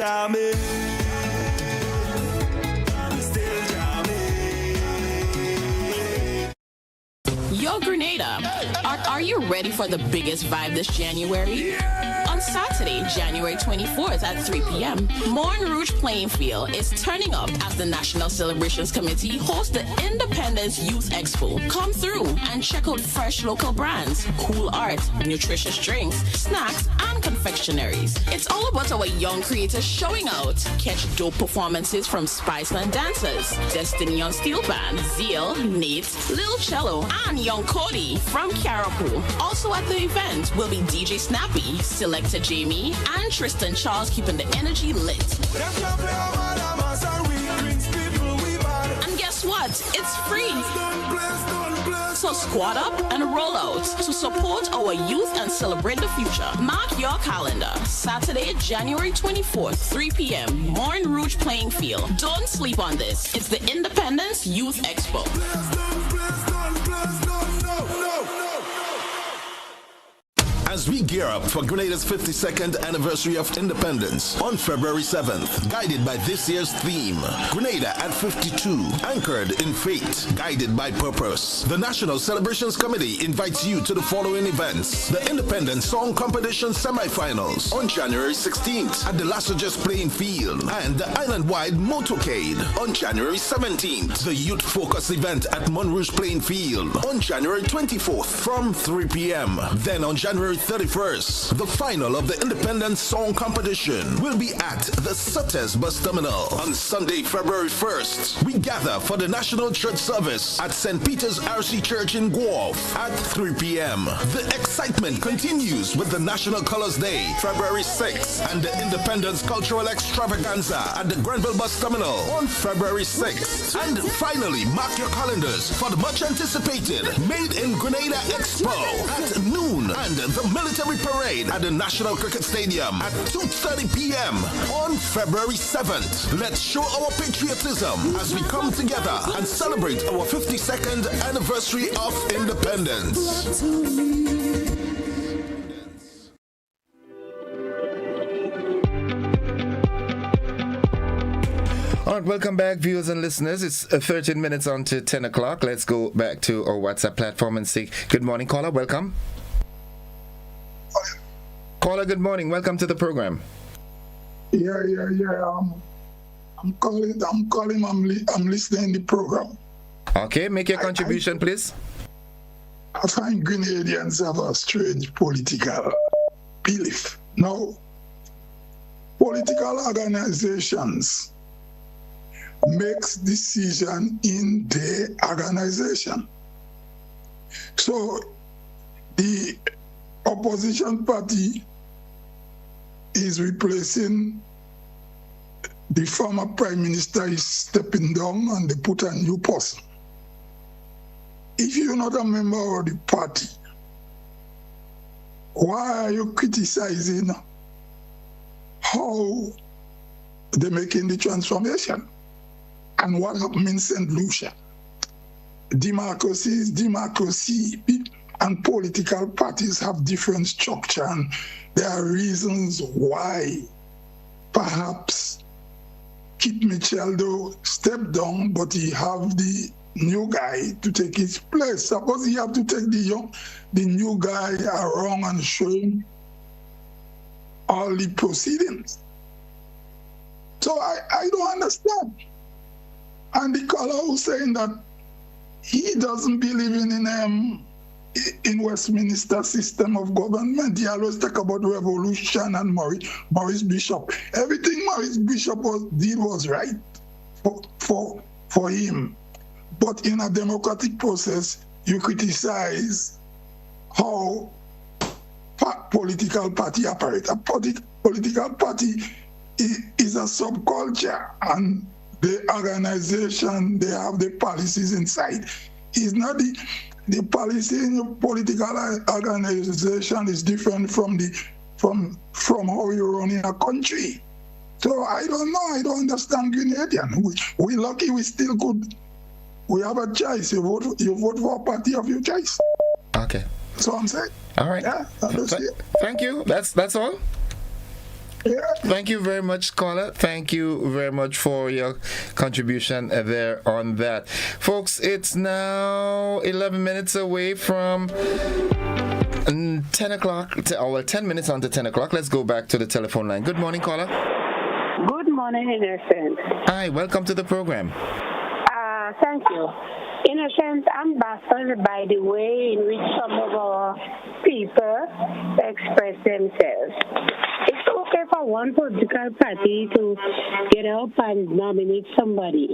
Yo, Grenada, are you ready for the biggest vibe this January? On Saturday, January 24th at 3 p.m., Morne Rouge Playing Field is turning up as the National Celebrations Committee hosts the Independence Youth Expo. Come through and check out fresh local brands, cool art, nutritious drinks, snacks, and confectionaries. It's all about our young creators showing out. Catch dope performances from Spiceland dancers, Destiny on Steel Band, Zeal, Nate, Lil Cello, and Young Cody from Carapoo. Also at the event will be DJ Snappy, Selecta Jamie, and Tristan Charles keeping the energy lit. And guess what? It's free. So squad up and roll out to support our youth and celebrate the future. Mark your calendar. Saturday, January 24th, 3 p.m. Morne Rouge Playing Field. Don't sleep on this. It's the Independence Youth Expo. As we gear up for Grenada's 52nd anniversary of independence on February 7th, guided by this year's theme, Grenada at 52, anchored in faith, guided by purpose. The National Celebrations Committee invites you to the following events: the Independence Song Competition semifinals on January 16th at the Lassages Playing Field, and the Island-wide Motorcade on January 17th. The Youth Focus event at Morne Rouge Playing Field on January 24th from 3 p.m. Then on January 31st, the final of the Independence Song Competition will be at the Sutes Bus Terminal. On Sunday, February 1st, we gather for the National Church Service at St. Peter's RC Church in Guelph at 3 p.m. The excitement continues with the National Colors Day, February 6th, and the Independence Cultural Extravaganza at the Grenville Bus Terminal on February 6th. And finally, mark your calendars for the much anticipated Made in Grenada Expo at noon and the military parade at the National Cricket Stadium at 2:30 p.m. on February 7th. Let's show our patriotism as we come together and celebrate our 52nd anniversary of independence. All right, welcome back, viewers and listeners. It's 13 minutes on to 10 o'clock. Let's go back to our WhatsApp platform and say good morning, caller. Welcome. Caller, good morning. Welcome to the program. Yeah. I'm calling. I'm listening to the program. Okay, make your contribution, please. I find Grenadians have a strange political belief. Now, political organizations makes decision in their organization. So the opposition party is replacing the former prime minister, is stepping down and they put a new person. If you're not a member of the party, why are you criticizing how they're making the transformation? And what happened in St. Lucia? Democracy is democracy, and political parties have different structure, and there are reasons why perhaps Kit Mitchell though stepped down, but he have the new guy to take his place. Suppose he have to take the new guy around and show him all the proceedings. So I don't understand. And the caller who's saying that he doesn't believe in Westminster system of government. He always talk about revolution and Maurice Bishop. Everything Maurice Bishop did was right for him. But in a democratic process, you criticize how political party operate. A political party is a subculture, and the organization, they have the policies inside. It's not the policy in your political organization is different from how you run in a country. So I don't know. I don't understand Grenadian. We lucky we still could. We have a choice. You vote for a party of your choice. Okay. That's what I'm saying. All right. Yeah, thank you. That's all. Yeah. Thank you very much, caller. Thank you very much for your contribution there on that. Folks, it's now 11 minutes away from 10 o'clock, 10 minutes on to 10 o'clock. Let's go back to the telephone line. Good morning, caller. Good morning, Innocent. Hi, welcome to the program. Thank you. Innocent, I'm baffled by the way in which some of our people express themselves. It's okay for one political party to get up and nominate somebody.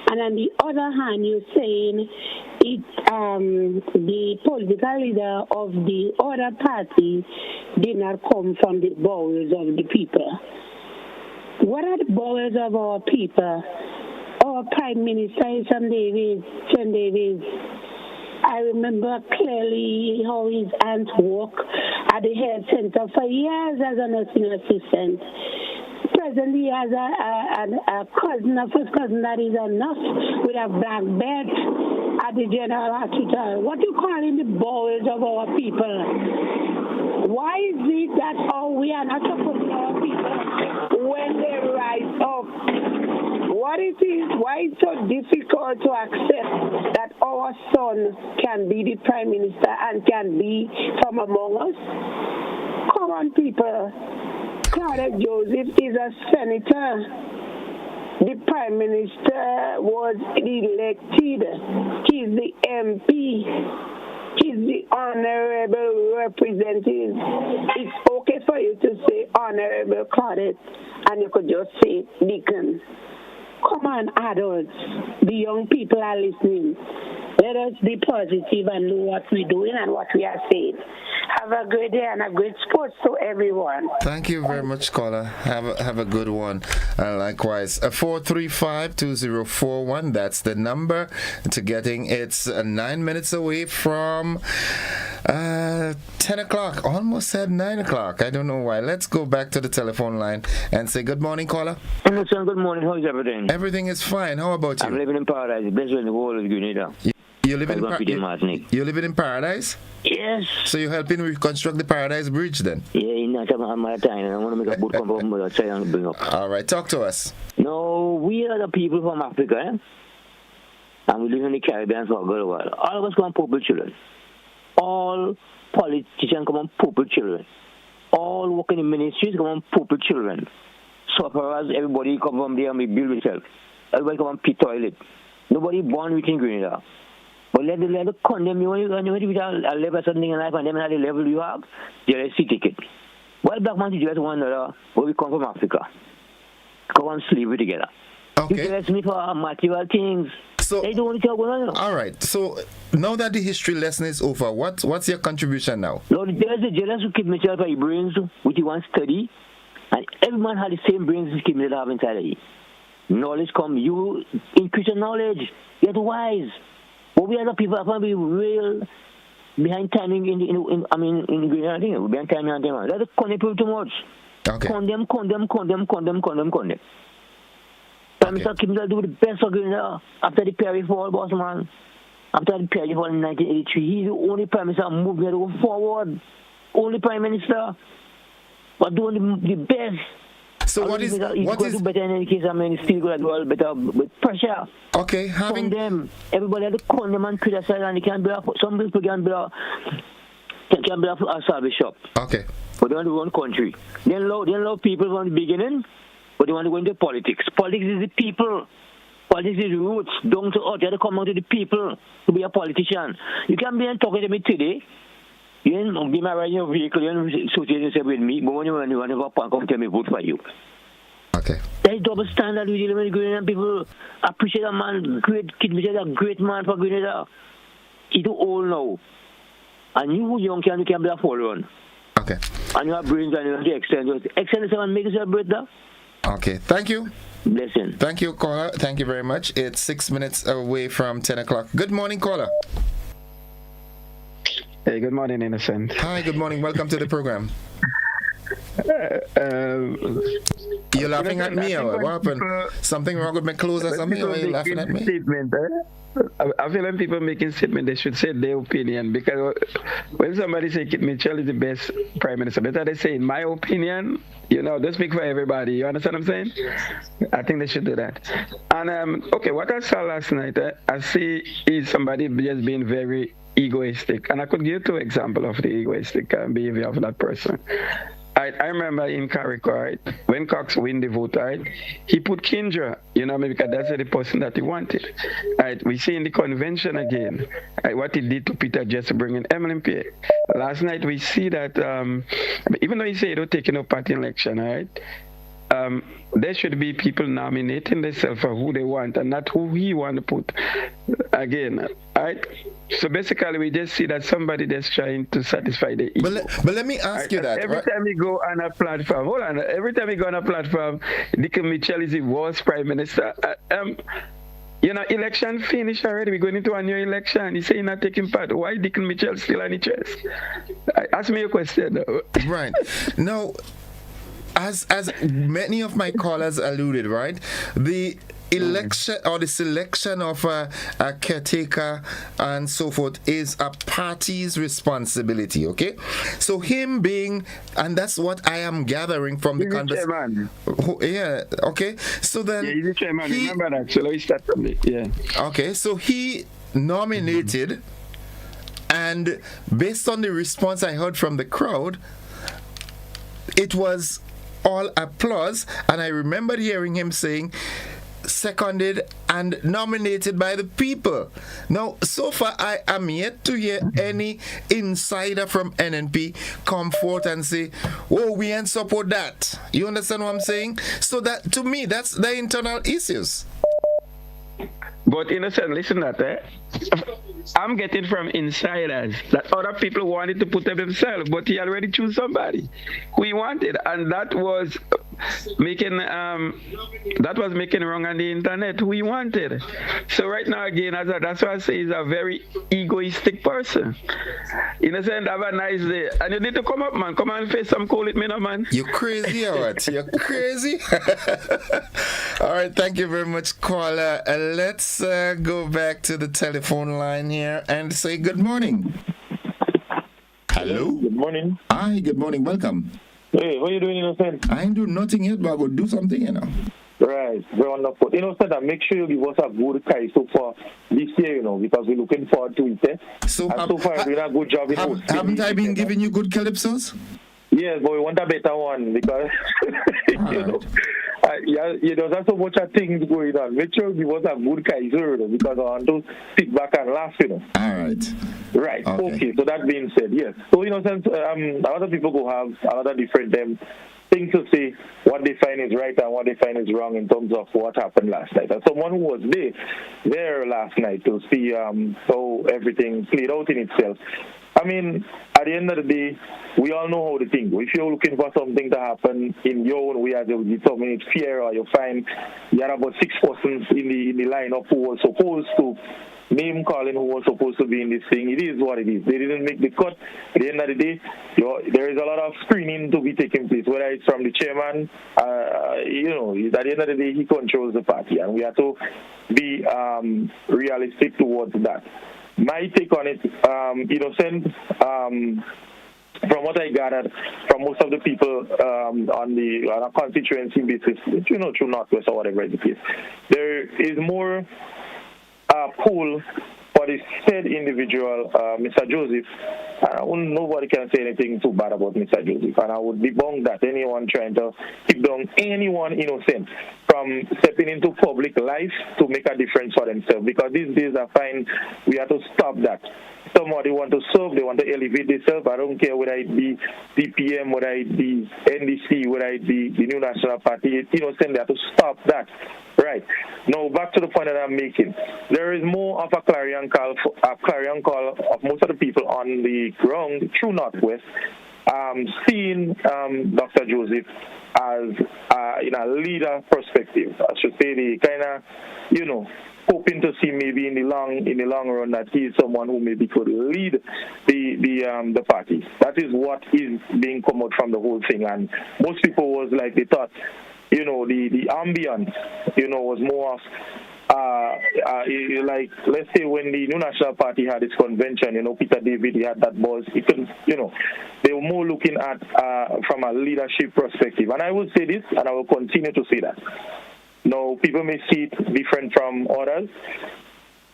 And on the other hand, you're saying the political leader of the other party did not come from the bowels of the people. What are the bowels of our people? Our Prime Minister is John Davis. I remember clearly how his aunt worked at the health center for years as a nursing assistant. Presently, as a cousin, a first cousin that is a nurse with a black belt at the General Hospital. What do you call in the bowels of our people? Why is it that we are not supporting our people when they rise up? What it is, why it's so difficult to accept that our son can be the Prime Minister and can be from among us? Come on, people. Claudette Joseph is a senator. The Prime Minister was elected. He's the MP. He's the honorable representative. It's okay for you to say honorable Claudette, and you could just say Deacon. Come on, adults. The young people are listening. Let us be positive and know what we're doing and what we are saying. Have a good day and a good sports to everyone. Thank you very much, caller. Have a good one. Likewise, 435-2041. That's the number to getting. It's 9 minutes away from 10 o'clock. Almost said 9 o'clock. I don't know why. Let's go back to the telephone line and say good morning, caller. Innocent, good morning. How is everything? Everything is fine. How about you? I'm living in paradise. Best in the whole of Grenada. You living in paradise? Yes. So you're helping reconstruct the Paradise Bridge then? Yeah, not have my time. I want to make a boot come from outside and bring up. All right, talk to us. No, we are the people from Africa, and we live in the Caribbean for a good while. All of us come from poor children. All politicians come from poor children. All working in ministries come from poor children. Sufferers, everybody come from there and we build itself. Everybody come from pit toilet. Nobody born within Grenada. But let the condemn you when you with a level something in life and then at the level you have, there is a ticket. Well, black man just wonder where we come from Africa. Come on slavery together. Okay. You tell me for material things. So they don't want to go on. All right. So now that the history lesson is over, what's your contribution now? Lord, there's the jealous who keep himself by brains, which he wants study, and every man has the same brains as keep himself inside of you. Knowledge come, you increase your knowledge, get wise. But we other people are going to be real behind timing in Grenada thing. Behind timing and them. That's condemn people too much. Okay. Condemn. Prime Minister keep himself do the best of Grenada after the Perry fall, boss man. After the Perry fall in 1983, he's the only Prime Minister moving to go forward. Only Prime Minister. But doing the best. So what is do better in any case? I mean, still going to do all better with pressure. Okay, having them, everybody had to condemn and criticize, and they can build up. Some people can build up a service shop. Okay, but they want to run country. They love people from the beginning, but they want to go into politics. Politics is the people. Politics is the roots. Down to earth. You have to come out to the people to be a politician. You can be talking to me today. You ain't be my riding your vehicle, you ain't associate yourself with me, but when you want to go up, come tell me vote for you. Okay. That is double standard with the Grenada people. Appreciate a man, great kid, a great man for Grenada. He's too old now. And you who young you can be a follower. Okay. And you have brains and you have the excellence. Excellence and make yourself better. Okay. Thank you. Blessing. Thank you, caller. Thank you very much. It's 6 minutes away from 10 o'clock. Good morning, caller. Hey, good morning, Innocent. Hi, good morning. Welcome to the program. You're laughing at me, or what happened? Something wrong with my clothes or something? Or are you laughing at me? Statement, I feel when people making statement, they should say their opinion, because when somebody say Kit Mitchell is the best prime minister, better they say, in my opinion, they speak for everybody. You understand what I'm saying? I think they should do that. And okay, what I saw last night, I see is somebody just being very egoistic, and I could give 2 examples of the egoistic behavior of that person. I remember in Carrick, right, when Cox win the vote, right, he put Kindra, because that's the person that he wanted. Right, we see in the convention again, right, what he did to Peter just to bring in MLMP. Last night we see that even though he said he don't take no party election, right, there should be people nominating themselves for who they want and not who he want to put again. Right? So basically, we just see that somebody that's trying to satisfy the ego. But let me ask you that. Every time we go on a platform, every time we go on a platform, Dick Mitchell is the worst prime minister. Election finished already. We're going into a new election. You say you're not taking part. Why Dick Mitchell still on the chest? Ask me a question. Right. Now, as many of my callers alluded, right, the election or the selection of a caretaker and so forth is a party's responsibility, okay? So him being, and that's what I am gathering from the conversation. Yeah, okay. So then he's the chairman. Remember that. So let's start from it. Yeah. Okay, so he nominated, and based on the response I heard from the crowd, it was all applause, and I remember hearing him saying seconded and nominated by the people. Now, so far I am yet to hear any insider from NNP come forth and say, oh, we ain't support that. You understand what I'm saying? So that, to me, that's the internal issues. But Innocent, listen to that, I'm getting from insiders that other people wanted to put up themselves, but he already chose somebody who he wanted, and that was making wrong on the internet who he wanted. So right now again, that's why I say he's a very egoistic person. Innocent, have a nice day, and you need to come up, man. Come and face some cool with me, no, man. You crazy or what? You're crazy. All right, thank you very much, caller. Let's go back to the telephone line here and say good morning. Hello. Good morning. Hi, good morning. Welcome. Hey, what are you doing, Innocent? I ain't doing nothing yet, but I will do something, Right, very wonderful. Innocent, and make sure you give us a good Kai so far this year, because we're looking forward to it. So far, you're doing a good job in hosting. Haven't I been giving you good calypsos? Yes, but we want a better one because there's not so much of things going on. Make sure you give us a good Kaiser because I want to sit back and laugh, All right. Right. Okay. So that being said, yes. So since a lot of people will have a lot of different things to say, what they find is right and what they find is wrong in terms of what happened last night. And someone who was there last night to see how everything played out in itself. I mean, at the end of the day, we all know how to think. If you're looking for something to happen in your own way, as you determine it fair, or you find you had about 6 persons in the lineup who were supposed to name calling, who was supposed to be in this thing. It is what it is. They didn't make the cut. At the end of the day, there is a lot of screening to be taking place, whether it's from the chairman. At the end of the day, he controls the party, and we have to be realistic towards that. My take on it, Innocent, from what I gathered from most of the people on a constituency basis, through Northwest or whatever is the case, there is more pull for for the said individual, Mr. Joseph, nobody can say anything too bad about Mr. Joseph, and I would debunk that anyone trying to keep down anyone innocent from stepping into public life to make a difference for themselves, because these days I find we have to stop that. Somebody want to serve, they want to elevate themselves. I don't care whether it be DPM, whether it be NDC, whether it be the New National Party. It's innocent. They have to stop that. Right. Now, back to the point that I'm making. There is more of a clarion call of most of the people on the ground through Northwest, seeing Dr. Joseph as in a leader perspective. I should say the kind of, hoping to see maybe in the long run that he is someone who maybe could lead the party. That is what is being come out from the whole thing. And most people was like, they thought, the ambience, was more of like, let's say when the New National Party had its convention, Peter David, he had that buzz. It could, they were more looking at from a leadership perspective. And I will say this, and I will continue to say that. Now, people may see it different from others.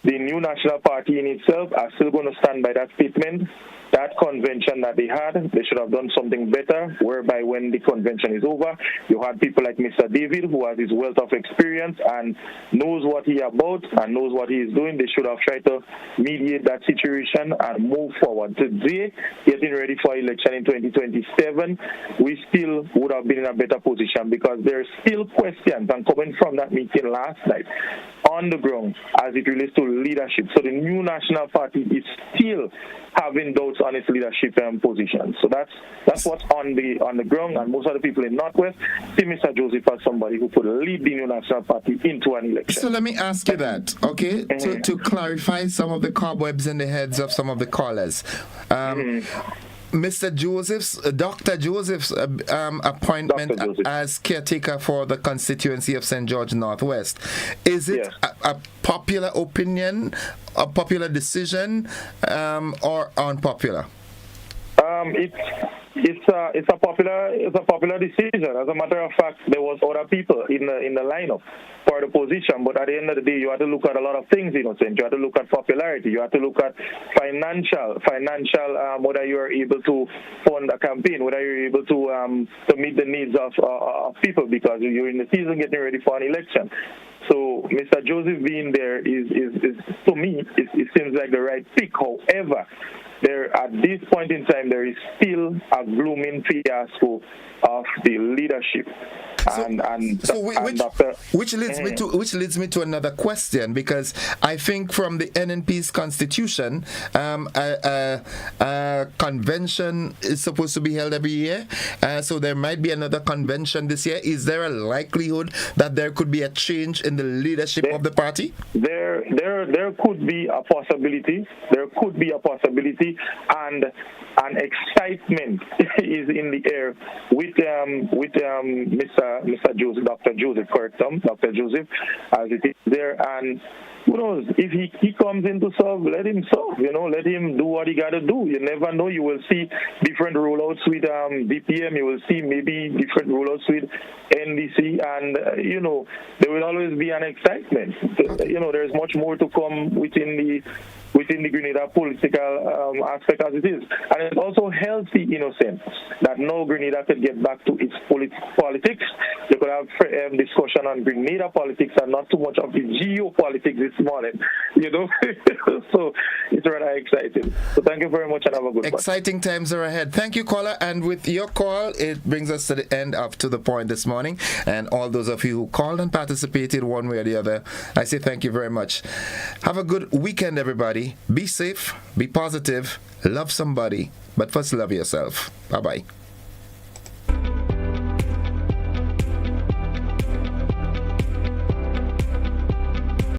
The New National Party in itself are still going to stand by that statement. That convention that they had, they should have done something better, whereby when the convention is over, you had people like Mr. David, who has his wealth of experience and knows what he about and knows what he is doing. They should have tried to mediate that situation and move forward. Today, getting ready for election in 2027, we still would have been in a better position, because there are still questions, and coming from that meeting last night, on the ground as it relates to leadership. So the New National Party is still having doubts on its leadership position. So that's what's on the ground, and most of the people in Northwest see Mr. Joseph as somebody who could lead the New National Party into an election. So let me ask you that, okay? To clarify some of the cobwebs in the heads of some of the callers. Mr. Dr. Joseph's appointment as caretaker for the constituency of St. George Northwest, is it a popular opinion, a popular decision, or unpopular? It's a popular decision. As a matter of fact, there was other people in the lineup for the position, but at the end of the day, you have to look at a lot of things, Innocent. You have to look at popularity. You have to look at financial, whether you are able to fund a campaign, whether you're able to meet the needs of people, because you're in the season getting ready for an election. So Mr. Joseph being there is to me, it seems like the right pick. However, at this point in time, there is still a glooming fiasco of the leadership. Which leads me to another question, because I think from the NNP's constitution, a convention is supposed to be held every year, so there might be another convention this year. Is there a likelihood that there could be a change in the leadership of the party? There could be a possibility. There could be a possibility, and an excitement is in the air with Mr. Joseph, Dr. Joseph, Dr. Joseph, as it is there. And who knows, if he comes in to serve, let him serve, let him do what he got to do. You never know. You will see different rollouts with DPM. You will see maybe different rollouts with NDC, and, there will always be an excitement. There's much more to come within the Grenada political aspect as it is. And it's also healthy, Innocent, that now Grenada could get back to its politics. You could have discussion on Grenada politics and not too much of the geopolitics this morning, So it's rather exciting. So thank you very much, and have a good one. Exciting times are ahead. Thank you, caller. And with your call, it brings us to the end of To The Point this morning. And all those of you who called and participated one way or the other, I say thank you very much. Have a good weekend, everybody. Be safe, be positive, love somebody, but first love yourself. Bye-bye.